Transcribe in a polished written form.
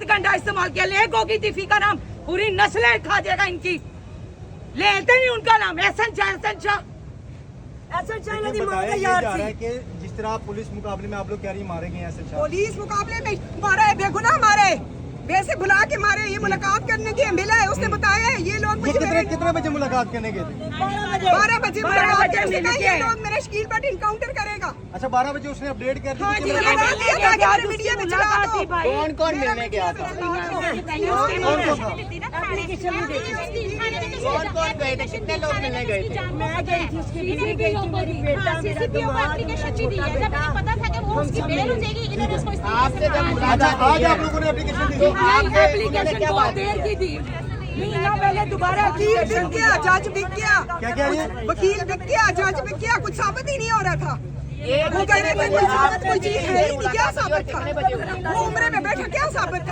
बहुत गंदा इस्तेमाल किया। लेक होगी तिफी का नाम, पूरी नस्लें खा जाएगा इनकी। लेते नहीं उनका नाम, एहसन शाह बताया जा रहा है कि जिस तरह पुलिस मुकाबले में आप लोग कह रही मारे गए हैं। पुलिस मुकाबले में मारा है, बेगुनाह मारे, वैसे बुला के मारे। ये मुलाकात करने के मिला है, उसने बताया है। ये लोग कितने बजे मुलाकात करने गए थे? 12 बजे मुलाकात करने गए। ये लोग मेरे शकील बट इनकाउंटर करेगा। अच्छा 12 बजे उसने अपडेट कर हाँ जी, दी। लगा दिया था कि हमारे मीडिया में चला दो। कौन कौन मिलने गया था? कौन कौन गए थे? कितने लोग मिलने गए थे? मैं गई थी, उसकी बीवी गई थी, मेरी बेटा, मेरा दिमाग, एप्लीकेशन भी दी है। जब इन्हें पता था कि वो उसकी बेल हो जाएगी, इन्होंने उसको इस तरीके से मारा। अच्छा आज आप लोगों ने एप्लीकेशन दी? एप्लीकेशन बहुत देर की थी, महीना पहले दोबारा वकील बिक गया, जज बिक गया। क्या कह रही है? वकील बिक गया, जज बिक गया, कुछ साबित ही नहीं हो रहा था। वो कह रहे थे कोई साबित कोई चीज है ही नहीं, क्या साबित था? वो उम्र में बैठा क्या साबित था?